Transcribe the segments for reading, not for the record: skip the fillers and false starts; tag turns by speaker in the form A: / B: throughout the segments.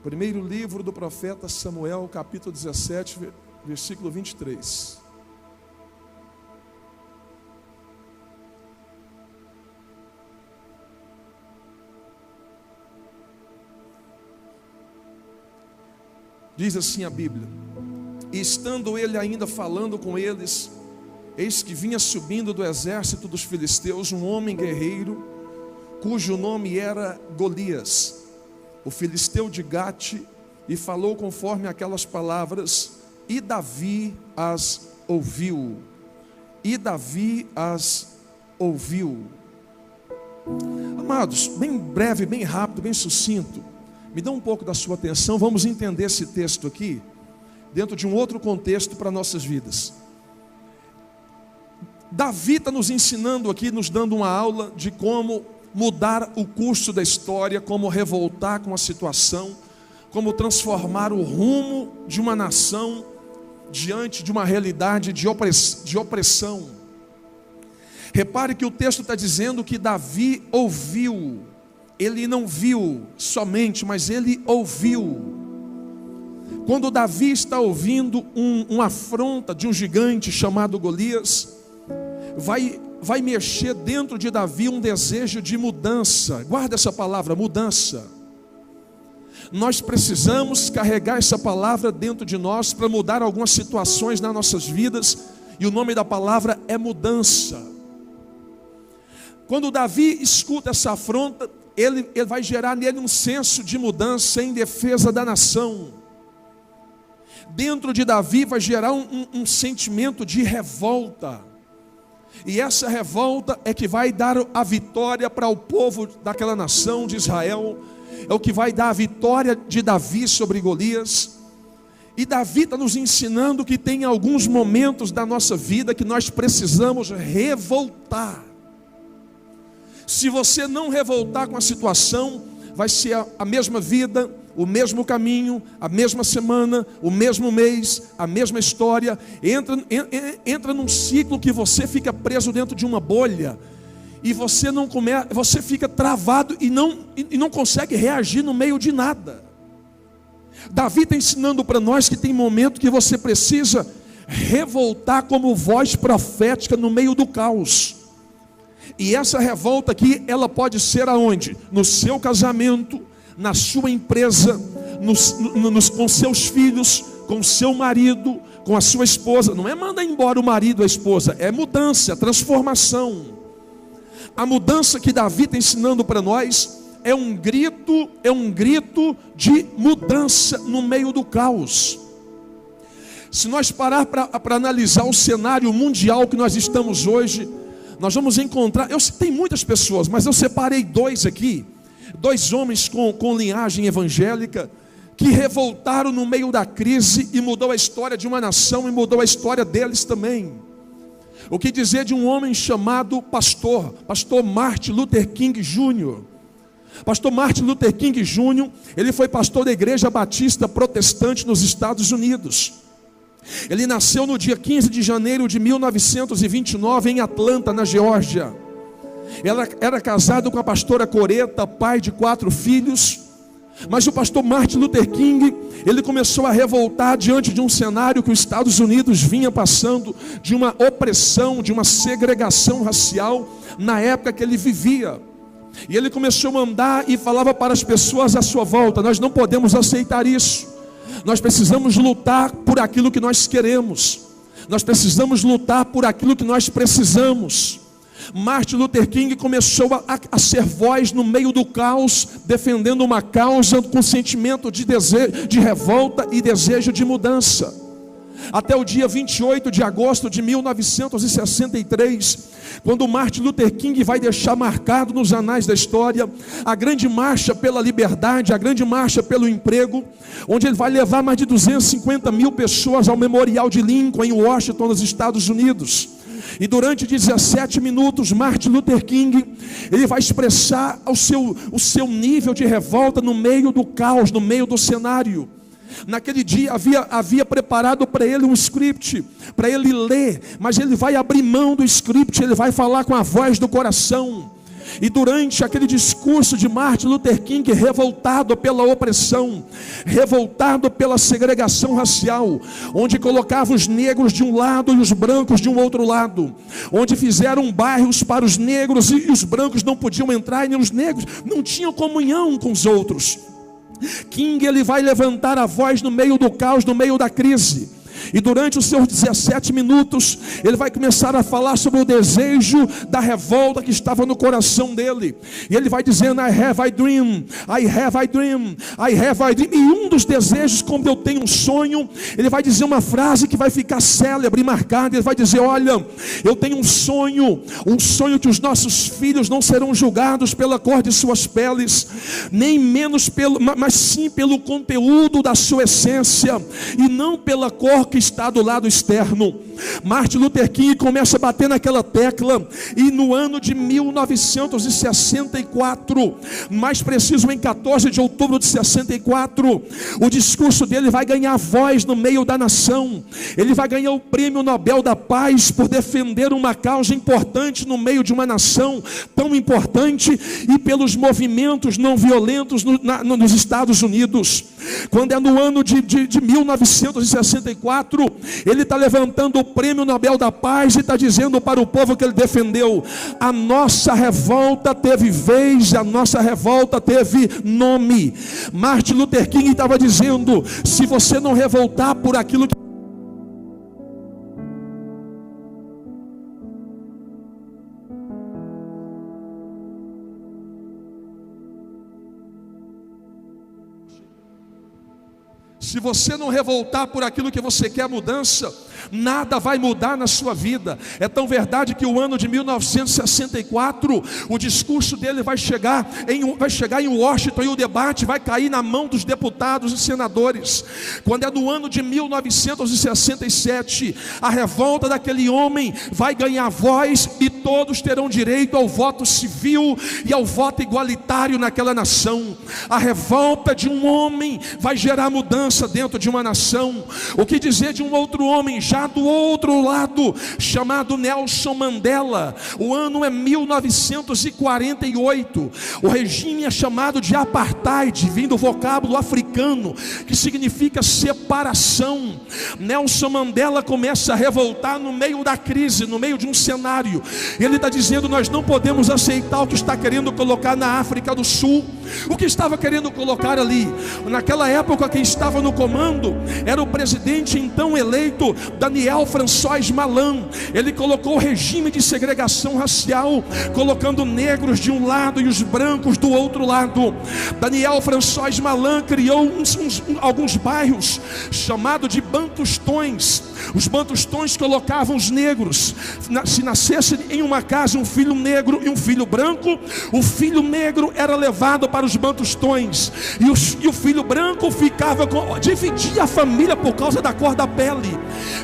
A: Primeiro livro do profeta Samuel, capítulo 17, versículo 23. Diz assim a Bíblia: e estando ele ainda falando com eles, eis que vinha subindo do exército dos filisteus um homem guerreiro, cujo nome era Golias, o filisteu de Gate, e falou conforme aquelas palavras, e Davi as ouviu. E Davi as ouviu. Amados, bem breve, bem rápido, bem sucinto, me dá um pouco da sua atenção. Vamos entender esse texto aqui dentro de um outro contexto para nossas vidas. Davi está nos ensinando aqui, nos dando uma aula de como mudar o curso da história, como revoltar com a situação, como transformar o rumo de uma nação diante de uma realidade de opressão. Repare que o texto está dizendo que Davi ouviu. Ele não viu somente, mas ele ouviu. Quando Davi está ouvindo uma afronta de um gigante chamado Golias, vai mexer dentro de Davi um desejo de mudança. Guarda essa palavra, mudança. Nós precisamos carregar essa palavra dentro de nós para mudar algumas situações nas nossas vidas, e o nome da palavra é mudança. Quando Davi escuta essa afronta, ele vai gerar nele um senso de mudança em defesa da nação. Dentro de Davi vai gerar um sentimento de revolta. E essa revolta é que vai dar a vitória para o povo daquela nação de Israel. É o que vai dar a vitória de Davi sobre Golias. E Davi está nos ensinando que tem alguns momentos da nossa vida que nós precisamos revoltar. Se você não revoltar com a situação, vai ser a mesma vida, o mesmo caminho, a mesma semana, o mesmo mês, a mesma história. Entra num ciclo que você fica preso dentro de uma bolha, e você fica travado e não consegue reagir no meio de nada. Davi está ensinando para nós que tem momento que você precisa revoltar como voz profética no meio do caos. E essa revolta aqui, ela pode ser aonde? No seu casamento, na sua empresa, com seus filhos, com seu marido, com a sua esposa. Não é mandar embora o marido ou a esposa, é mudança, é transformação. A mudança que Davi está ensinando para nós é um grito de mudança no meio do caos. Se nós parar para analisar o cenário mundial que nós estamos hoje, nós vamos encontrar, tem muitas pessoas, mas eu separei dois aqui, dois homens com linhagem evangélica, que revoltaram no meio da crise e mudou a história de uma nação e mudou a história deles também. O que dizer de um homem chamado pastor Martin Luther King Jr. Pastor Martin Luther King Jr., ele foi pastor da Igreja Batista Protestante nos Estados Unidos. Ele nasceu no dia 15 de janeiro de 1929 em Atlanta, na Geórgia. Era casado com a pastora Coreta, pai de 4 filhos. Mas o pastor Martin Luther King, ele começou a revoltar diante de um cenário que os Estados Unidos vinha passando, de uma opressão, de uma segregação racial, na época que ele vivia. E ele começou a andar e falava para as pessoas à sua volta: nós não podemos aceitar isso. Nós precisamos lutar por aquilo que nós queremos. Nós precisamos lutar por aquilo que nós precisamos. Martin Luther King começou a ser voz no meio do caos, defendendo uma causa com sentimento de desejo, de revolta e desejo de mudança. Até o dia 28 de agosto de 1963, quando Martin Luther King vai deixar marcado nos anais da história a grande marcha pela liberdade, a grande marcha pelo emprego, onde ele vai levar mais de 250 mil pessoas ao Memorial de Lincoln, em Washington, nos Estados Unidos. E durante 17 minutos, Martin Luther King, ele vai expressar o seu nível de revolta no meio do caos, no meio do cenário. Naquele dia havia preparado para ele um script, para ele ler, mas ele vai abrir mão do script, ele vai falar com a voz do coração. E durante aquele discurso de Martin Luther King, revoltado pela opressão, revoltado pela segregação racial, onde colocava os negros de um lado e os brancos de um outro lado, onde fizeram bairros para os negros e os brancos não podiam entrar, e nem os negros não tinham comunhão com os outros. King, ele vai levantar a voz no meio do caos, no meio da crise. E durante os seus 17 minutos, ele vai começar a falar sobre o desejo da revolta que estava no coração dele. E ele vai dizendo: I have a dream, I have a dream, I have a dream. E um dos desejos, como eu tenho um sonho, ele vai dizer uma frase que vai ficar célebre e marcada. Ele vai dizer: olha, eu tenho um sonho que os nossos filhos não serão julgados pela cor de suas peles, nem menos mas sim pelo conteúdo da sua essência, e não pela cor que está do lado externo. Martin Luther King começa a bater naquela tecla, e no ano de 1964, mais preciso em 14 de outubro de 64, o discurso dele vai ganhar voz no meio da nação. Ele vai ganhar o Prêmio Nobel da Paz por defender uma causa importante no meio de uma nação tão importante, e pelos movimentos não violentos nos Estados Unidos. Quando é no ano de 1964, ele está levantando o Prêmio Nobel da Paz e está dizendo para o povo que ele defendeu: a nossa revolta teve vez, a nossa revolta teve nome. Martin Luther King estava dizendo: se você não revoltar por aquilo que Se você não revoltar por aquilo que você quer mudança, nada vai mudar na sua vida. É tão verdade que o ano de 1964, o discurso dele vai chegar em Washington, e o debate vai cair na mão dos deputados e senadores. Quando é no ano de 1967, a revolta daquele homem vai ganhar voz, e todos terão direito ao voto civil e ao voto igualitário naquela nação. A revolta de um homem vai gerar mudança dentro de uma nação. O que dizer de um outro homem já do outro lado, chamado Nelson Mandela? O ano é 1948. O regime é chamado de apartheid, vindo do vocábulo africano, que significa separação. Nelson Mandela começa a revoltar no meio da crise, no meio de um cenário. Ele está dizendo: nós não podemos aceitar o que está querendo colocar na África do Sul. O que estava querendo colocar ali? Naquela época, quem estava no comando era o presidente então eleito Daniel François Malan. Ele colocou o regime de segregação racial, colocando negros de um lado e os brancos do outro lado. Daniel François Malan criou alguns bairros chamados de bantustões. Os bantustões colocavam os negros. Se nascesse em uma casa um filho negro e um filho branco, o filho negro era levado para os bantustões, e o filho branco dividia a família por causa da cor da pele.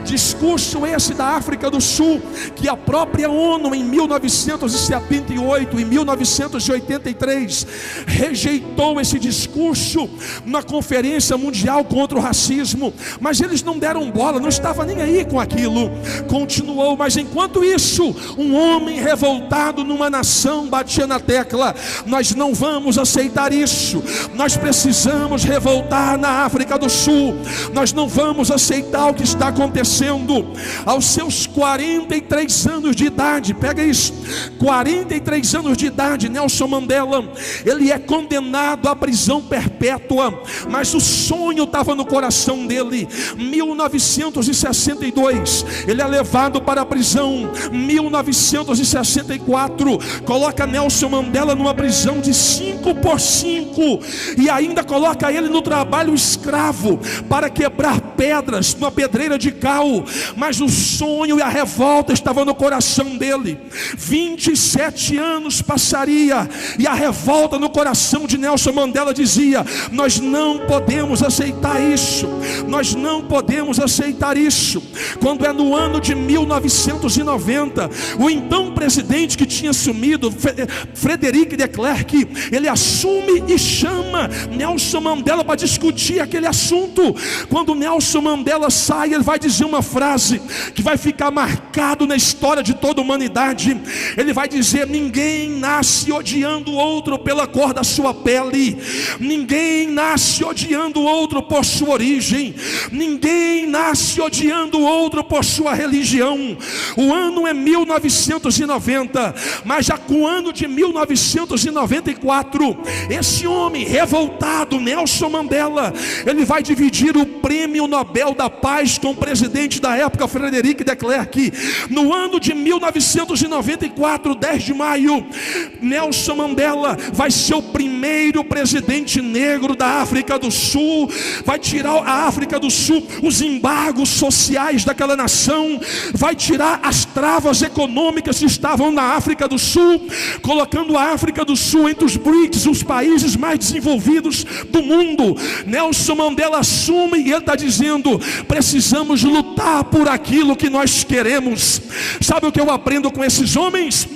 A: Discurso esse da África do Sul, que a própria ONU em 1978 e 1983 rejeitou esse discurso na Conferência Mundial contra o Racismo. Mas eles não deram bola, não estavam nem aí com aquilo. Continuou, mas enquanto isso, um homem revoltado numa nação batia na tecla: nós não vamos aceitar isso. Nós precisamos revoltar na África do Sul. Nós não vamos aceitar o que está acontecendo. Aos seus 43 anos de idade, pega isso, 43 anos de idade, Nelson Mandela, ele é condenado à prisão perpétua, mas o sonho estava no coração dele. 1962, ele é levado para a prisão. 1964, coloca Nelson Mandela numa prisão de 5x5, e ainda coloca ele no trabalho escravo, para quebrar pedras numa pedreira de cal. Mas o sonho e a revolta estavam no coração dele. 27 anos passaria, e a revolta no coração de Nelson Mandela dizia: nós não podemos aceitar isso, nós não podemos aceitar isso. Quando é no ano de 1990, o então presidente que tinha assumido, Frederic de Klerk, ele assume assume e chama Nelson Mandela para discutir aquele assunto. Quando Nelson Mandela sai, ele vai dizer uma frase que vai ficar marcado na história de toda a humanidade. Ele vai dizer: ninguém nasce odiando o outro pela cor da sua pele, ninguém nasce odiando o outro por sua origem, ninguém nasce odiando o outro por sua religião. O ano é 1990, mas já com o ano de 1994, esse homem revoltado, Nelson Mandela, ele vai dividir o prêmio Nobel da Paz com o presidente da época, Frederic de Klerk. No ano de 1994, 10 de maio, Nelson Mandela vai ser o primeiro presidente negro da África do Sul. Vai tirar a África do Sul os embargos sociais daquela nação, vai tirar as travas econômicas que estavam na África do Sul, colocando a África do Sul entre os BRICS, os países mais desenvolvidos do mundo. Nelson Mandela assume e ele está dizendo: precisamos lutar por aquilo que nós queremos. Sabe o que eu aprendo com esses homens?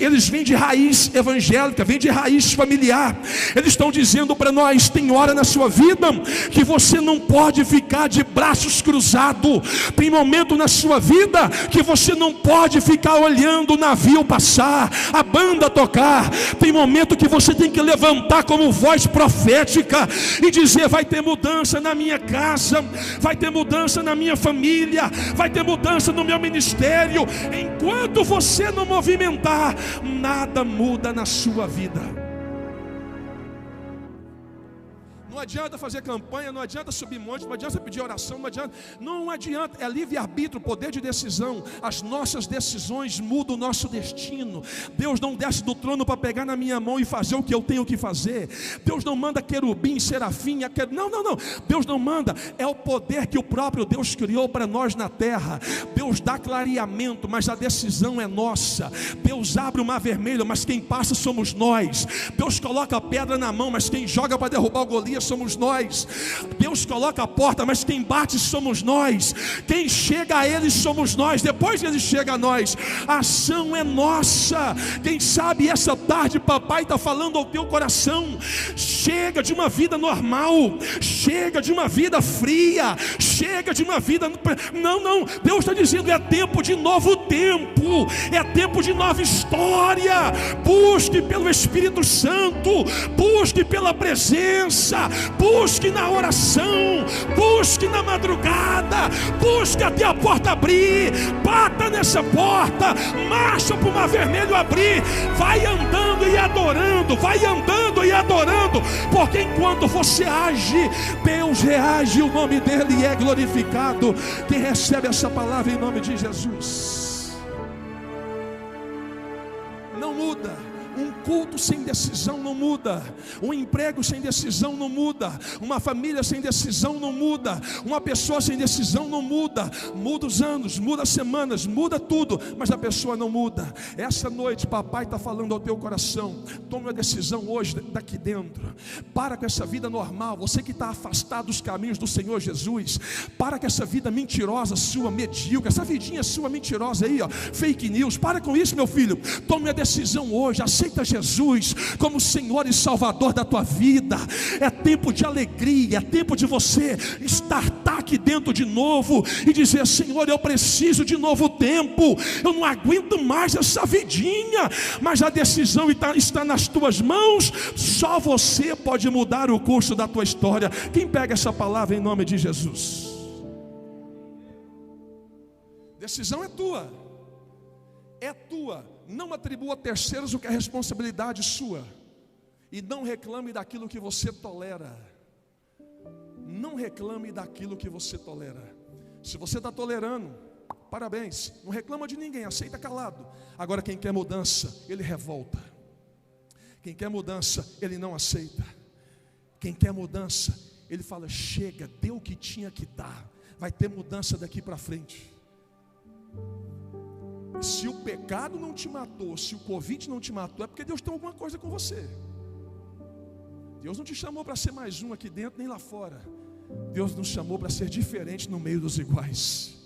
A: Eles vêm de raiz evangélica, vêm de raiz familiar. Eles estão dizendo para nós: tem hora na sua vida que você não pode ficar de braços cruzados, tem momento na sua vida que você não pode ficar olhando o navio passar, a banda tocar. Tem momento que você tem que levantar como voz profética e dizer: vai ter mudança na minha casa, vai ter mudança na minha família, vai ter mudança no meu ministério. Enquanto você não movimentar, nada muda na sua vida. Não adianta fazer campanha, não adianta subir monte, não adianta pedir oração, não adianta, é livre-arbítrio, poder de decisão. As nossas decisões mudam o nosso destino. Deus não desce do trono para pegar na minha mão e fazer o que eu tenho que fazer. Deus não manda querubim, serafim, não, Deus não manda, é o poder que o próprio Deus criou para nós na terra. Deus dá clareamento, mas a decisão é nossa. Deus abre o mar vermelho, mas quem passa somos nós. Deus coloca a pedra na mão, mas quem joga para derrubar o Golias somos nós. Deus coloca a porta, mas quem bate somos nós. Quem chega a Ele somos nós. Depois Ele chega a nós. A ação é nossa. Quem sabe essa tarde papai está falando ao teu coração: chega de uma vida normal, chega de uma vida fria, chega de uma vida... Não, Deus está dizendo: é tempo de novo tempo, é tempo de nova história. Busque pelo Espírito Santo, busque pela presença, busque na oração, busque na madrugada, busque até a porta abrir, bata nessa porta, marcha para o mar vermelho abrir, vai andando e adorando, porque enquanto você age, Deus reage, o nome dele é glorificado. Quem recebe essa palavra em nome de Jesus? Não muda. Um culto sem decisão não muda. Um emprego sem decisão não muda. Uma família sem decisão não muda. Uma pessoa sem decisão não muda. Muda os anos, muda as semanas, muda tudo, mas a pessoa não muda. Essa noite papai está falando ao teu coração: tome uma decisão hoje daqui dentro. Para com essa vida normal. Você que está afastado dos caminhos do Senhor Jesus, para com essa vida mentirosa sua, medíocre, essa vidinha sua mentirosa aí, ó, fake news. Para com isso, meu filho. Tome a decisão hoje. Aceita Jesus como Senhor e Salvador da tua vida. É tempo de alegria, é tempo de você estartar aqui dentro de novo e dizer: Senhor, eu preciso de novo tempo, eu não aguento mais essa vidinha, mas a decisão está nas tuas mãos. Só você pode mudar o curso da tua história. Quem pega essa palavra em nome de Jesus? Decisão é tua, é tua. Não atribua a terceiros o que é responsabilidade sua. E não reclame daquilo que você tolera. Não reclame daquilo que você tolera. Se você está tolerando, parabéns, não reclama de ninguém, aceita calado. Agora quem quer mudança, ele revolta. Quem quer mudança, ele não aceita. Quem quer mudança, ele fala: chega, deu o que tinha que dar. Vai ter mudança daqui para frente. Se o pecado não te matou, se o Covid não te matou, é porque Deus tem alguma coisa com você. Deus não te chamou para ser mais um aqui dentro nem lá fora. Deus nos chamou para ser diferente no meio dos iguais.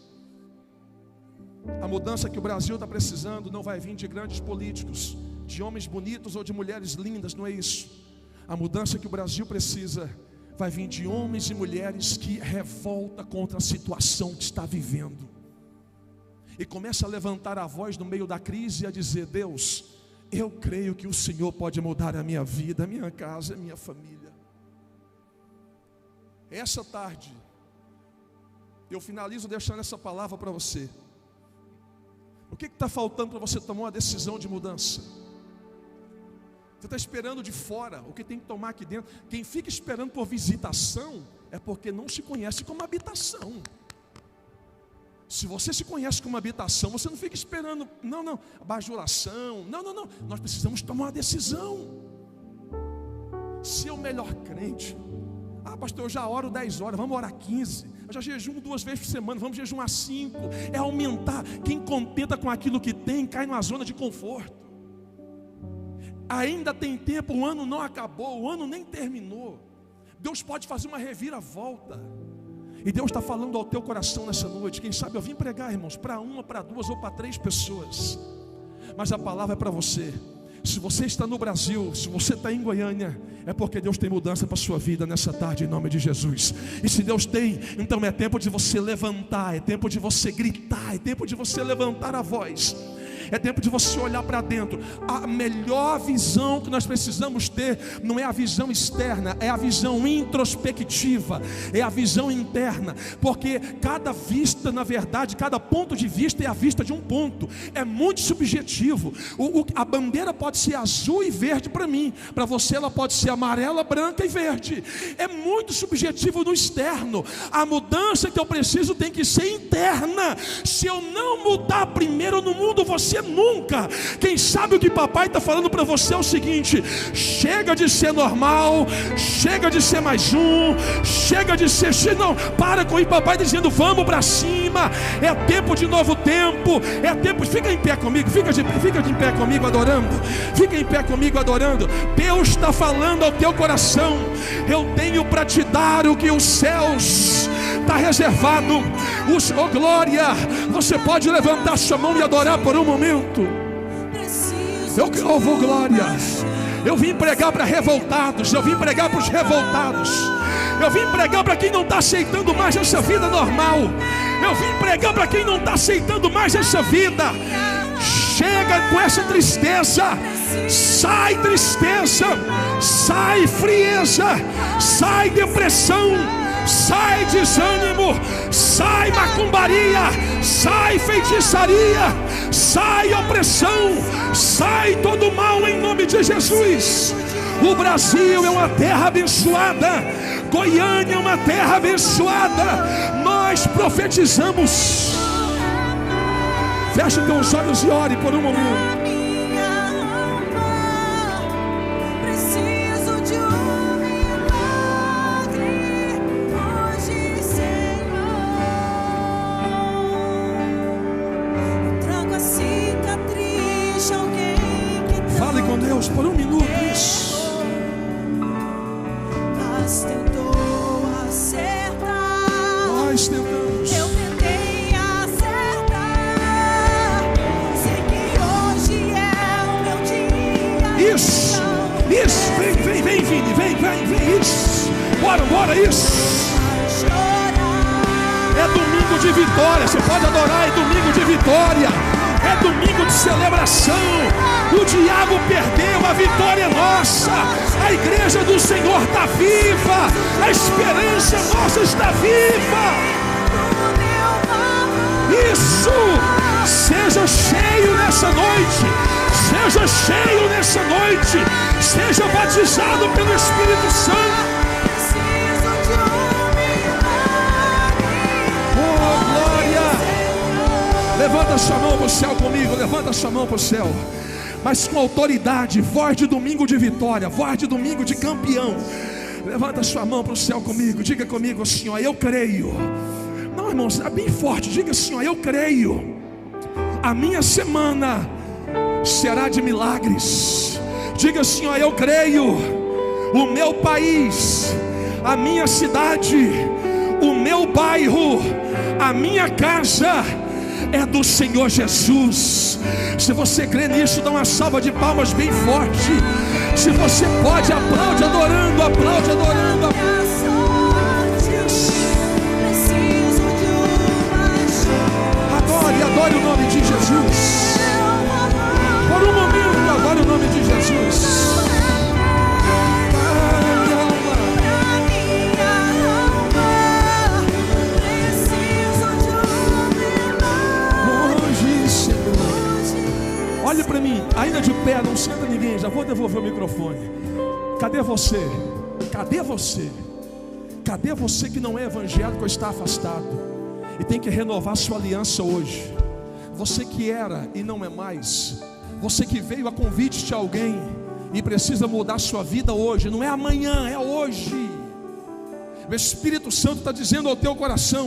A: A mudança que o Brasil está precisando não vai vir de grandes políticos, de homens bonitos ou de mulheres lindas, não é isso. A mudança que o Brasil precisa vai vir de homens e mulheres que revoltam contra a situação que está vivendo e começa a levantar a voz no meio da crise e a dizer: Deus, eu creio que o Senhor pode mudar a minha vida, a minha casa, a minha família. Essa tarde eu finalizo deixando essa palavra para você. O que está faltando para você tomar uma decisão de mudança? Você está esperando de fora o que tem que tomar aqui dentro. Quem fica esperando por visitação é porque não se conhece como habitação. Se você se conhece como habitação, você não fica esperando, não, bajulação, não. Nós precisamos tomar uma decisão. Ser o melhor crente. Pastor, eu já oro 10 horas, vamos orar 15. Eu já jejuo 2 vezes por semana, vamos jejuar 5. É aumentar. Quem contenta com aquilo que tem, cai numa zona de conforto. Ainda tem tempo, o ano não acabou, o ano nem terminou. Deus pode fazer uma reviravolta. E Deus está falando ao teu coração nessa noite. Quem sabe eu vim pregar, irmãos, para 1, para 2 ou para 3 pessoas. Mas a palavra é para você. Se você está no Brasil, se você está em Goiânia, é porque Deus tem mudança para a sua vida nessa tarde, em nome de Jesus. E se Deus tem, então é tempo de você levantar, é tempo de você gritar, é tempo de você levantar a voz. É tempo de você olhar para dentro. A melhor visão que nós precisamos ter não é a visão externa, é a visão introspectiva, é a visão interna. Porque cada vista, na verdade, cada ponto de vista é a vista de um ponto. É muito subjetivo. A bandeira pode ser azul e verde para mim, para você ela pode ser amarela, branca e verde. É muito subjetivo no externo. A mudança que eu preciso tem que ser interna. Se eu não mudar primeiro no mundo, você nunca. Quem sabe o que papai está falando para você é o seguinte: chega de ser normal, chega de ser mais um, chega de ser, não, para com isso. Papai dizendo: vamos para cima, é tempo de novo tempo, é tempo. Fica em pé comigo, fica de pé comigo adorando, fica em pé comigo adorando. Deus está falando ao teu coração: eu tenho para te dar o que os céus está reservado. Oh glória, você pode levantar sua mão e adorar por um momento. Eu vou glória. Eu vim pregar para revoltados, eu vim pregar para os revoltados, eu vim pregar para quem não está aceitando mais essa vida normal, eu vim pregar para quem não está aceitando mais essa vida. Chega com essa tristeza, sai tristeza, sai frieza, sai depressão, sai desânimo, sai macumbaria, sai feitiçaria, sai opressão, sai todo mal em nome de Jesus. O Brasil é uma terra abençoada, Goiânia é uma terra abençoada. Nós profetizamos. Feche teus olhos e ore por um momento. Fale com Deus por um minuto. Isso.
B: Mas tentou acertar.
A: Nós tentamos.
B: Eu tentei acertar. Sei que hoje é o meu dia.
A: Isso. Isso. Vem, Vini. Vem. Isso. Bora. Isso. É domingo de vitória. Você pode adorar. É domingo de vitória. É domingo de celebração. O diabo perdeu, a vitória é nossa. A igreja do Senhor está viva. A esperança nossa está viva. Isso. Seja cheio nessa noite. Seja cheio nessa noite. Seja batizado pelo Espírito Santo. Levanta sua mão para o céu comigo. Levanta sua mão para o céu. Mas com autoridade. Voz de domingo de vitória. Voz de domingo de campeão. Levanta sua mão para o céu comigo. Diga comigo assim, ó: eu creio. Não, irmãos, é bem forte. Diga assim, ó: eu creio. A minha semana será de milagres. Diga assim, ó: eu creio. O meu país, a minha cidade, o meu bairro, a minha casa é do Senhor Jesus. Se você crê nisso, dá uma salva de palmas bem forte. Se você pode, aplaude adorando, aplaude adorando. Adore, adore o nome de Jesus. Por um momento, adore o nome de Jesus. Olhe para mim, ainda de pé, não senta ninguém, já vou devolver o microfone. Cadê você? Cadê você? Cadê você que não é evangélico ou está afastado e tem que renovar sua aliança hoje? Você que era e não é mais. Você que veio a convite de alguém e precisa mudar sua vida hoje. Não é amanhã, é hoje. O Espírito Santo está dizendo ao teu coração: